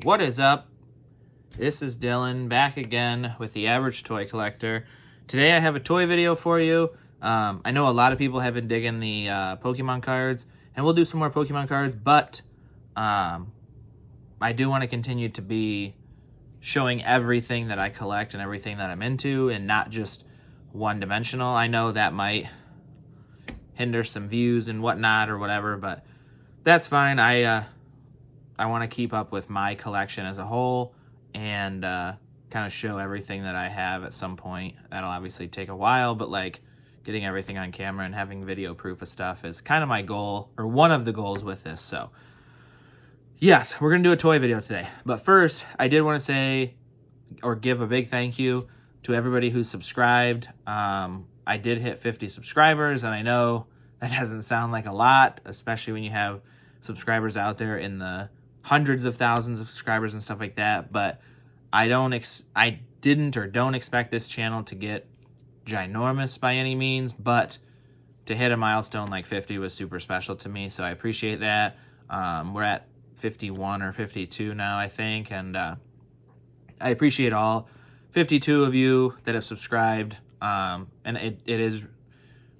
What is up? This is Dylan back again with the Average Toy Collector. Today I have a toy video for you. I know a lot of people have been digging the Pokemon cards, and we'll do some more Pokemon cards, but I do want to continue to be showing everything that I collect and everything that I'm into, and not just one-dimensional. I know that might hinder some views and whatnot or whatever, but that's fine. I want to keep up with my collection as a whole and kind of show everything that I have at some point. That'll obviously take a while, but like getting everything on camera and having video proof of stuff is kind of my goal, or one of the goals with this. So yes, we're going to do a toy video today. But first, I did want to say or give a big thank you to everybody who's subscribed. I did hit 50 subscribers, and I know that doesn't sound like a lot, especially when you have subscribers out there in the hundreds of thousands of subscribers and stuff like that. But I don't expect this channel to get ginormous by any means, but to hit a milestone like 50 was super special to me, so I appreciate that. We're at 51 or 52 now, I think, and I appreciate all 52 of you that have subscribed, and it is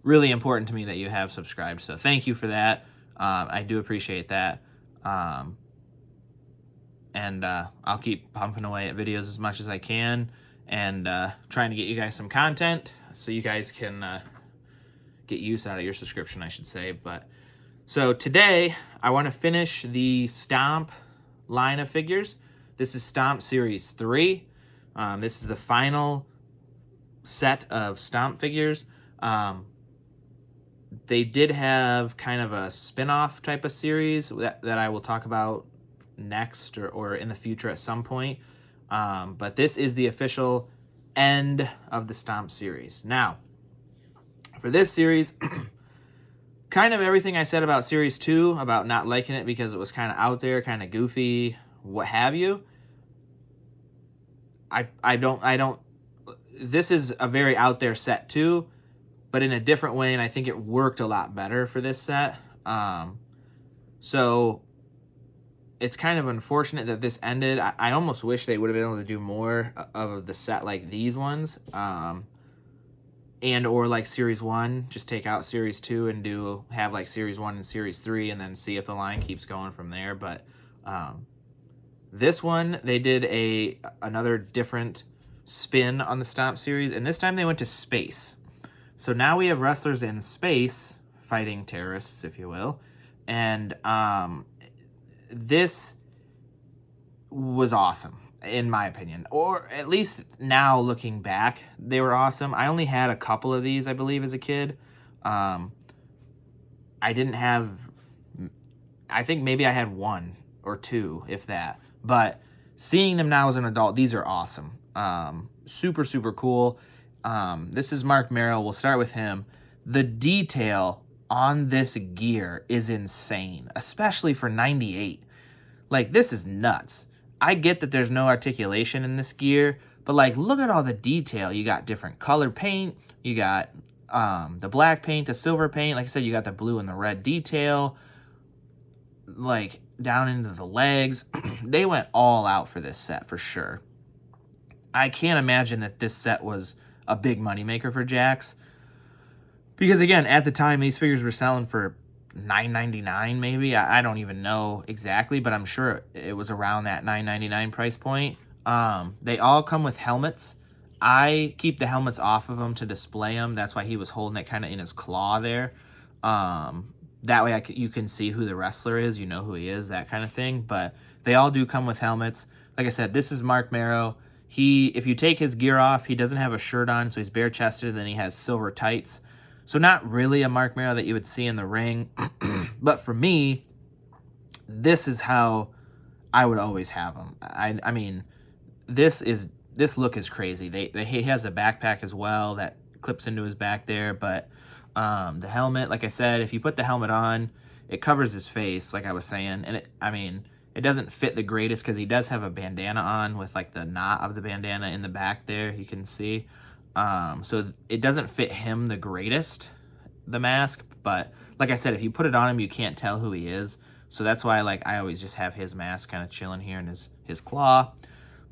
really important to me that you have subscribed, so thank you for that. I do appreciate that. And I'll keep pumping away at videos as much as I can, and trying to get you guys some content so you guys can get use out of your subscription, I should say. But so today I want to finish the Stomp line of figures. This is Stomp Series 3. This is the final set of Stomp figures. They did have kind of a spin-off type of series that I will talk about next or in the future at some point. But this is the official end of the Stomp series. Now, for this series, kind of everything I said about Series 2, about not liking it because it was kind of out there, kind of goofy, what have you. I don't, this is a very out there set too, but in a different way, and I think it worked a lot better for this set. So it's kind of unfortunate that this ended. I almost wish they would have been able to do more of the set like these ones, and or like Series 1, just take out Series 2 and have like Series 1 and Series 3, and then see if the line keeps going from there. But this one, they did another different spin on the Stomp series, and this time they went to space. So now we have wrestlers in space fighting terrorists, if you will, and this was awesome, in my opinion. Or at least now looking back, they were awesome. I only had a couple of these, I believe, as a kid. I think maybe I had one or two, if that. But seeing them now as an adult, these are awesome. Super, super cool. This is Mark Merrill. We'll start with him. The detail on this gear is insane, especially for 98. Like, this is nuts. I get that there's no articulation in this gear, but like, look at all the detail. You got different color paint. You got the black paint, the silver paint. Like I said, you got the blue and the red detail, like down into the legs. They went all out for this set for sure. I can't imagine that this set was a big moneymaker for Jakks, because again, at the time, these figures were selling for $9.99 maybe. I don't even know exactly, but I'm sure it was around that $9.99 price point. They all come with helmets. I keep the helmets off of them to display them. That's why he was holding it kind of in his claw there. That way you can see who the wrestler is, you know who he is, that kind of thing. But they all do come with helmets. Like I said, this is Mark Merrow. If you take his gear off, he doesn't have a shirt on, so he's bare-chested, then he has silver tights. So not really a Mark Merrow that you would see in the ring. But for me, this is how I would always have him. I mean, this look is crazy. He has a backpack as well that clips into his back there. But the helmet, like I said, if you put the helmet on, it covers his face, like I was saying. And it doesn't fit the greatest because he does have a bandana on with like the knot of the bandana in the back there, you can see. So it doesn't fit him the greatest, the mask, but like I said, if you put it on him, you can't tell who he is. So that's why like I always just have his mask kind of chilling here in his claw.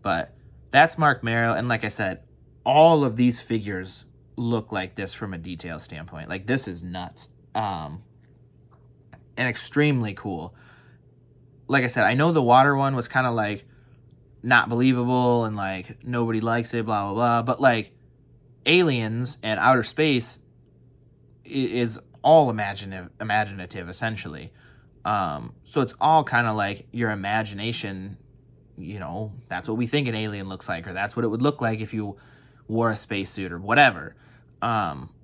But that's Mark Marrow, and like I said, all of these figures look like this from a detail standpoint. Like this is nuts. And extremely cool. Like I said, I know the water one was kind of like not believable and like nobody likes it, blah blah blah, but like aliens and outer space is all imaginative essentially. So it's all kind of like your imagination, you know, that's what we think an alien looks like, or that's what it would look like if you wore a spacesuit or whatever.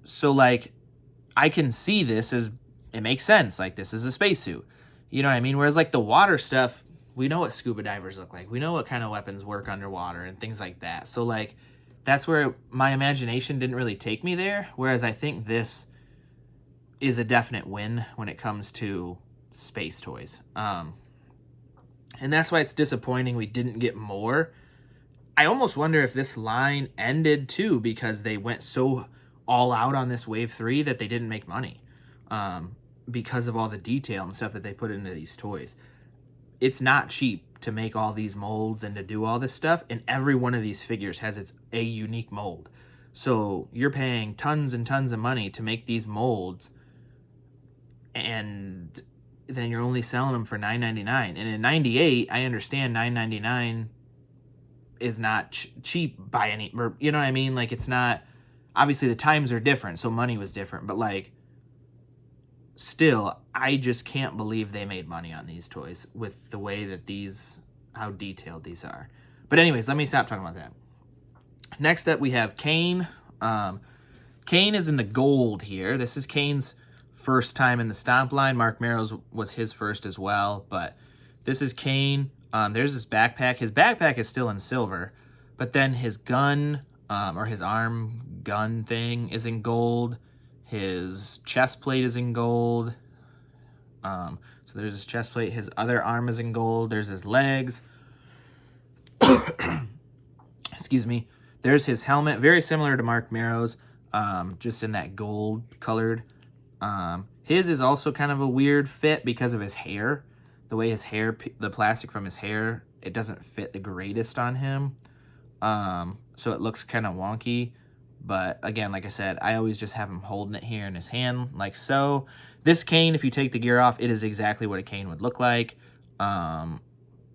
So like I can see this as, it makes sense, like this is a spacesuit, you know what I mean? Whereas like the water stuff, we know what scuba divers look like, we know what kind of weapons work underwater and things like that. So like that's where my imagination didn't really take me there, whereas I think this is a definite win when it comes to space toys. And that's why it's disappointing we didn't get more. I almost wonder if this line ended too because they went so all out on this wave 3 that they didn't make money, because of all the detail and stuff that they put into these toys. It's not cheap to make all these molds and to do all this stuff, and every one of these figures has a unique mold. So you're paying tons and tons of money to make these molds, and then you're only selling them for $9.99. And in '98, I understand $9.99 is not cheap by any, you know what I mean? Like it's not, obviously the times are different, so money was different, but like still, I just can't believe they made money on these toys with the way that these, how detailed these are. But anyways, let me stop talking about that. Next up, we have Kane. Kane is in the gold here. This is Kane's first time in the Stomp line. Mark Marrow's was his first as well, but this is Kane. There's his backpack. His backpack is still in silver, but then his gun, or his arm gun thing is in gold. His chest plate is in gold. So there's his chest plate. His other arm is in gold. There's his legs. Excuse me. There's his helmet, very similar to Mark Marrow's, just in that gold colored. His is also kind of a weird fit because of his hair. The way his hair, the plastic from his hair, it doesn't fit the greatest on him. So it looks kind of wonky. But again, like I said, I always just have him holding it here in his hand, like so. This Kane, if you take the gear off, it is exactly what a Kane would look like.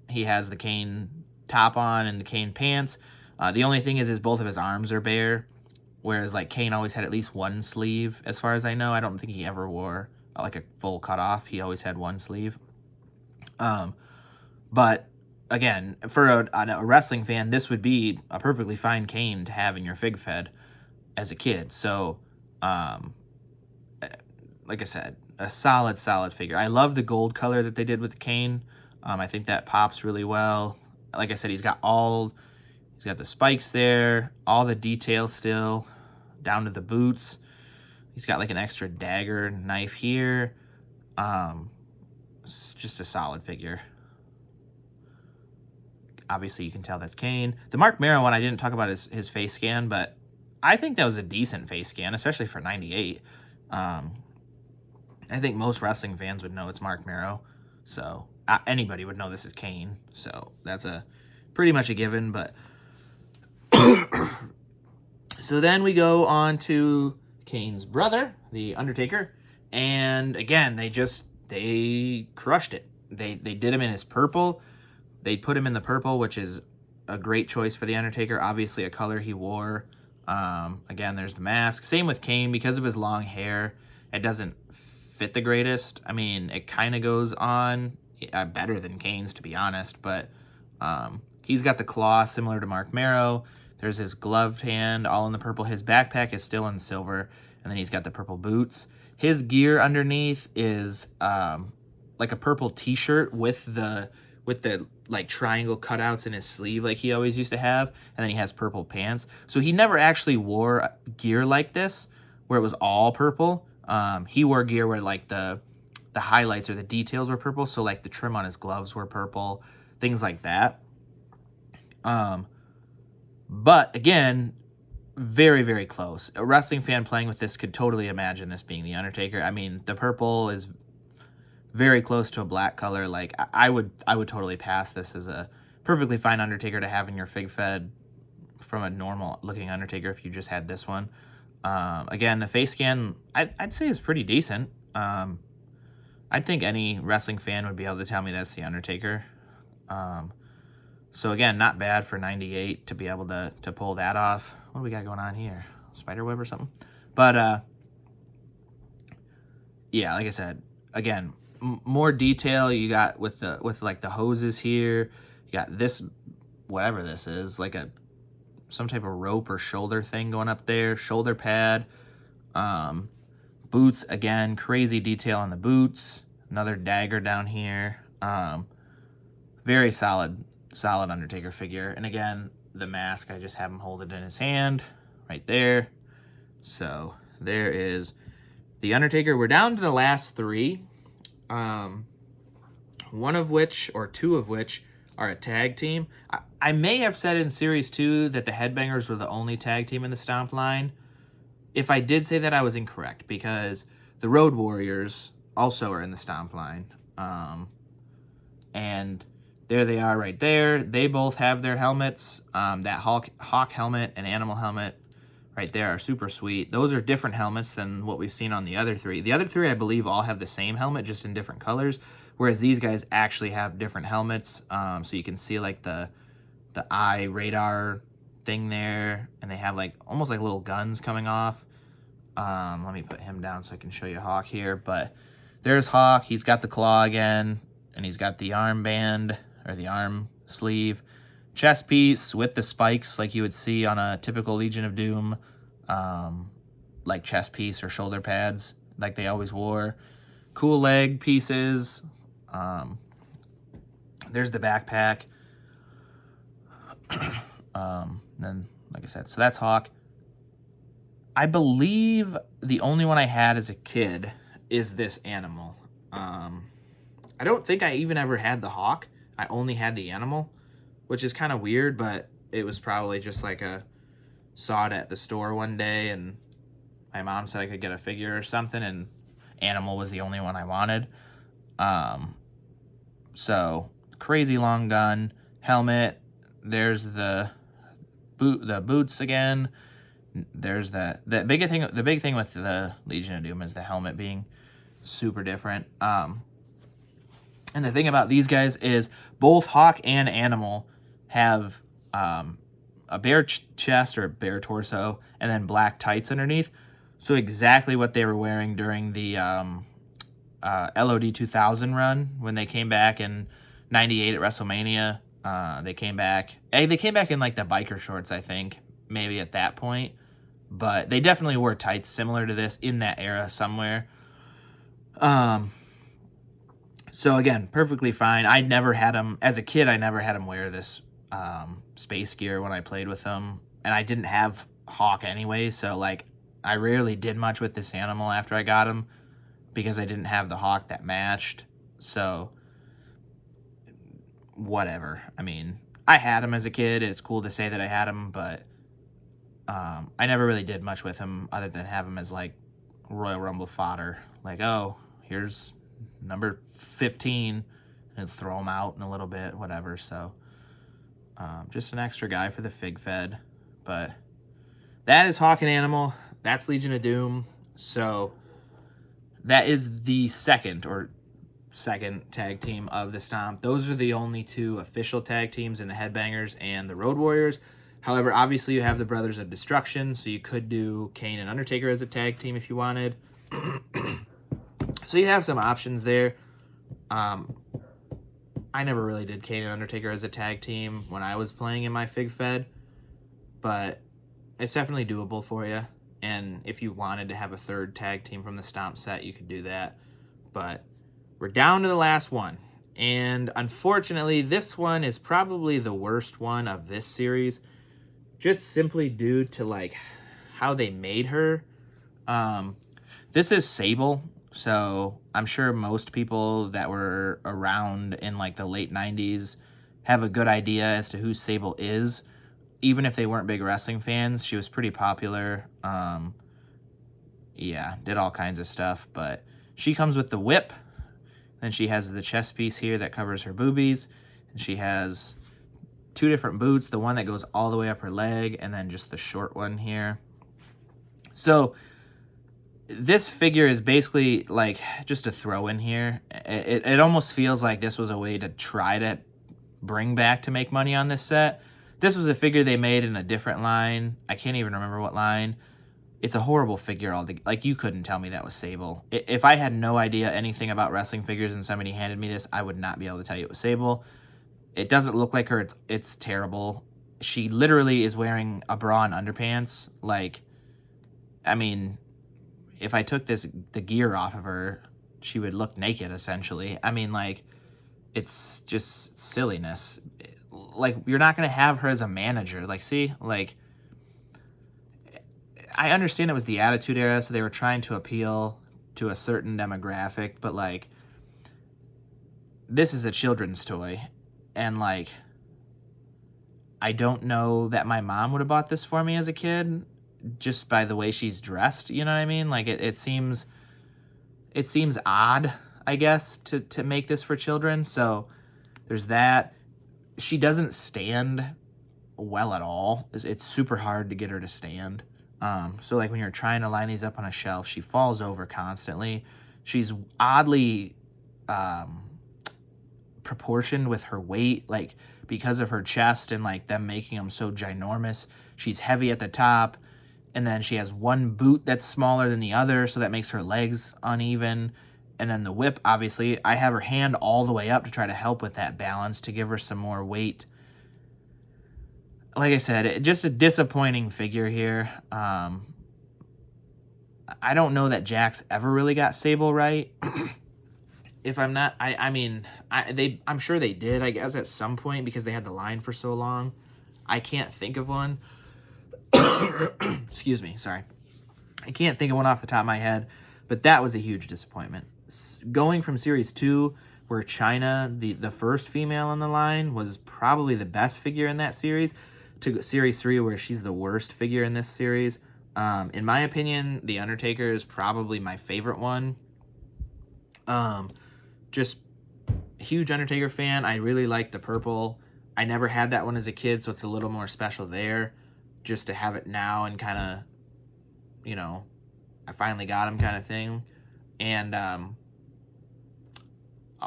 He has the Kane top on and the Kane pants. The only thing is both of his arms are bare, whereas like Kane always had at least one sleeve, as far as I know. I don't think he ever wore like a full cut off. He always had one sleeve. But again, for a wrestling fan, this would be a perfectly fine Kane to have in your fig fed as a kid. So, like I said, a solid figure. I love the gold color that they did with the Kane. I think that pops really well. Like I said, he's got the spikes there, all the details still, down to the boots. He's got like an extra dagger knife here. It's just a solid figure. Obviously, you can tell that's Kane. The Mark Marrow one, I didn't talk about his face scan, but I think that was a decent face scan, especially for '98. I think most wrestling fans would know it's Mark Marrow, so anybody would know this is Kane. So that's pretty much a given. But so then we go on to Kane's brother, the Undertaker, and again they crushed it. They did him in his purple. They put him in the purple, which is a great choice for the Undertaker. Obviously, a color he wore. Again, there's the mask. Same with Kane, because of his long hair, it doesn't fit the greatest. I mean, it kind of goes on better than Kane's, to be honest, but he's got the claw similar to Mark Marrow. There's his gloved hand, all in the purple. His backpack is still in silver, and then he's got the purple boots. His gear underneath is like a purple t-shirt with the like triangle cutouts in his sleeve like he always used to have, and then he has purple pants. So he never actually wore gear like this where it was all purple. He wore gear where like the highlights or the details were purple, so like the trim on his gloves were purple, things like that. But again, very, very close. A wrestling fan playing with this could totally imagine this being the Undertaker. I mean, the purple is very close to a black color. Like, I would totally pass this as a perfectly fine Undertaker to have in your fig fed from a normal looking Undertaker if you just had this one. Again, the face scan, I'd say is pretty decent. I think any wrestling fan would be able to tell me that's the Undertaker. So again, not bad for 98 to be able to pull that off. What do we got going on here? Spiderweb or something? But yeah, like I said, again, more detail you got with like the hoses here. You got this, whatever this is, like some type of rope or shoulder thing going up there. Shoulder pad. Boots, again, crazy detail on the boots. Another dagger down here. Very solid Undertaker figure. And again, the mask, I just have him hold it in his hand right there. So there is the Undertaker. We're down to the last three. One of which, or two of which, are a tag team. I may have said in Series 2 that the Headbangers were the only tag team in the Stomp line. If I did say that, I was incorrect, because the Road Warriors also are in the Stomp line. And there they are right there. They both have their helmets. That Hawk helmet and Animal helmet right there are super sweet. Those are different helmets than what we've seen on the other three. The other three, I believe, all have the same helmet, just in different colors, whereas these guys actually have different helmets. So you can see like the eye radar thing there, and they have like almost like little guns coming off. Let me put him down so I can show you Hawk here. But there's Hawk. He's got the claw again, and he's got the armband, or the arm sleeve, chest piece with the spikes like you would see on a typical Legion of Doom, like chest piece or shoulder pads like they always wore. Cool leg pieces. There's the backpack. Then, like I said, so that's Hawk. I believe the only one I had as a kid is this Animal. I don't think I even ever had the Hawk. I only had the Animal, which is kind of weird, but it was probably just like saw it at the store one day, and my mom said I could get a figure or something, and Animal was the only one I wanted. So crazy long gun, helmet. There's the boots again. There's the big thing. The big thing with the Legion of Doom is the helmet being super different. And the thing about these guys is both Hawk and Animal have a bare chest or a bare torso, and then black tights underneath. So exactly what they were wearing during the LOD 2000 run when they came back in '98 at WrestleMania. They came back in like the biker shorts, I think, maybe at that point. But they definitely wore tights similar to this in that era somewhere. So again, perfectly fine. I never had him as a kid. I never had him wear this space gear when I played with him, and I didn't have Hawk anyway. So like, I rarely did much with this Animal after I got him because I didn't have the Hawk that matched. So whatever. I mean, I had him as a kid. It's cool to say that I had him, but I never really did much with him other than have him as like Royal Rumble fodder. Like, oh, here's number 15, and throw him out in a little bit, whatever. So just an extra guy for the fig fed. But that is Hawk and Animal. That's Legion of Doom. So that is the second tag team of the Stomp. Those are the only two official tag teams in the Headbangers and the Road Warriors. However, obviously you have the Brothers of Destruction, so you could do Kane and Undertaker as a tag team if you wanted. So you have some options there. I never really did Kane and Undertaker as a tag team when I was playing in my Fig Fed, but it's definitely doable for you. And if you wanted to have a third tag team from the Stomp set, you could do that. But we're down to the last one. And unfortunately, this one is probably the worst one of this series, just simply due to like how they made her. This is Sable. So I'm sure most people that were around in like the late 90s have a good idea as to who Sable is. Even if they weren't big wrestling fans, she was pretty popular. Yeah, did all kinds of stuff. But she comes with the whip. Then she has the chest piece here that covers her boobies. And she has 2 different boots, the one that goes all the way up her leg, and then just the short one here. So this figure is basically like just a throw in here. It almost feels like this was a way to try to bring back to make money on this set. This was a figure they made in a different line. I can't even remember what line. It's a horrible figure altogether. Like, you couldn't tell me that was Sable. If I had no idea anything about wrestling figures and somebody handed me this, I would not be able to tell you it was Sable. It doesn't look like her. It's terrible. She literally is wearing a bra and underpants. Like, I mean, if I took the gear off of her, she would look naked, essentially. I mean, like, it's just silliness. Like, you're not going to have her as a manager. Like, see? Like, I understand it was the Attitude Era, so they were trying to appeal to a certain demographic, but, like, this is a children's toy, and, like, I don't know that my mom would have bought this for me as a kid, just by the way she's dressed, you know what I mean? Like, it seems odd, I guess, to make this for children, so there's that. She doesn't stand well at all. It's super hard to get her to stand. So like when you're trying to line these up on a shelf, she falls over constantly. She's oddly proportioned with her weight, like because of her chest and like them making them so ginormous. She's heavy at the top, and then she has one boot that's smaller than the other, so that makes her legs uneven. And then the whip, obviously, I have her hand all the way up to try to help with that balance, to give her some more weight. Like I said, just a disappointing figure here. I don't know that Jax ever really got Sable right. If I'm not, I'm sure they did, I guess, at some point, because they had the line for so long. I can't think of one. Excuse me, sorry. I can't think of one off the top of my head, but that was a huge disappointment. Going from Series 2, where China, the first female on the line, was probably the best figure in that series, to Series 3, where she's the worst figure in this series. In my opinion, The Undertaker is probably my favorite one. Just huge Undertaker fan. I really like the purple. I never had that one as a kid, so it's a little more special there. Just to have it now and kind of, you know, I finally got him kind of thing. And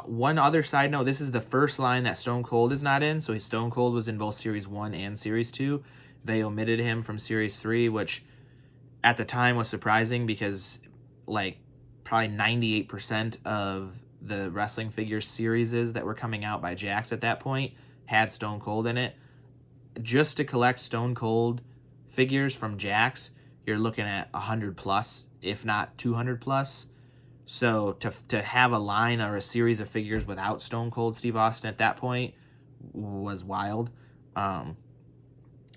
one other side note, this is the first line that Stone Cold is not in. So Stone Cold was in both Series 1 and Series 2. They omitted him from Series 3, which at the time was surprising because, like, probably 98% of the wrestling figure series that were coming out by Jax at that point had Stone Cold in it. Just to collect Stone Cold figures from Jax, you're looking at 100 plus, if not 200 plus. So to have a line or a series of figures without Stone Cold Steve Austin at that point was wild. And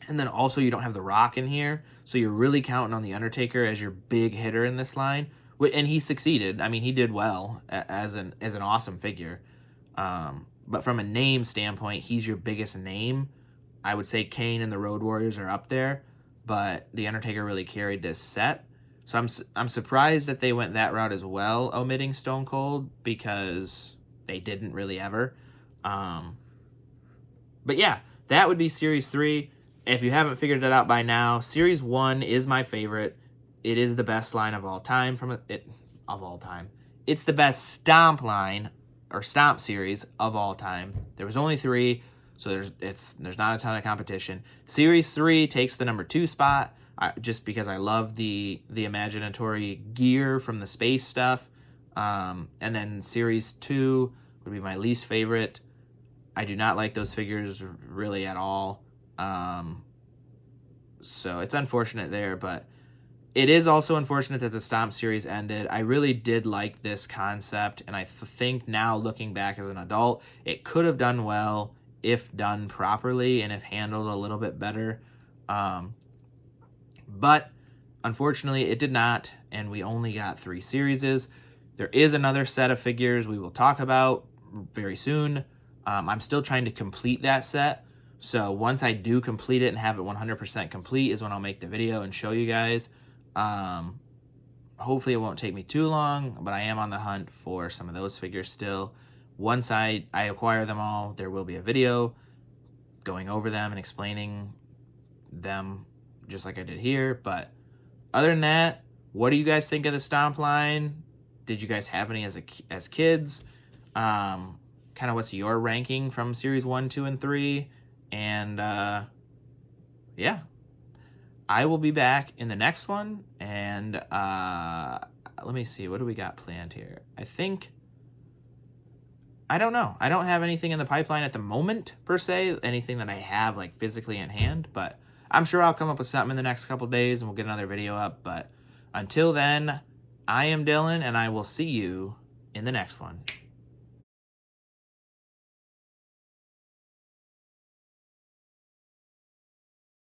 then also you don't have The Rock in here, so you're really counting on The Undertaker as your big hitter in this line. And he succeeded. I mean, he did well as an awesome figure. But from a name standpoint, he's your biggest name. I would say Kane and the Road Warriors are up there, but The Undertaker really carried this set. So I'm surprised that they went that route as well, omitting Stone Cold, because they didn't really ever. But yeah, that would be Series 3. If you haven't figured it out by now, Series 1 is my favorite. It is the best line of all time It's the best Stomp line, or Stomp series of all time. There was only 3, so there's not a ton of competition. Series 3 takes the number 2 spot, just because I love the imaginatory gear from the space stuff. And then Series 2 would be my least favorite. I do not like those figures really at all. So it's unfortunate there, but it is also unfortunate that the Stomp series ended. I really did like this concept, and I think now, looking back as an adult, it could have done well if done properly and if handled a little bit better. But unfortunately, it did not, and we only got 3 series. There is another set of figures we will talk about very soon. I'm still trying to complete that set, so once I do complete it and have it 100% complete is when I'll make the video and show you guys. hopefully it won't take me too long, but I am on the hunt for some of those figures still. Once I acquire them all, there will be a video going over them and explaining them just like I did here. But other than that, what do you guys think of the Stomp line? Did you guys have any as kids? Kind of what's your ranking from series 1, 2, and 3? And yeah, I will be back in the next one. And let me see, what do we got planned here? I don't know. I don't have anything in the pipeline at the moment, per se. Anything that I have, like, physically in hand. But I'm sure I'll come up with something in the next couple days, and we'll get another video up. But until then, I am Dylan, and I will see you in the next one.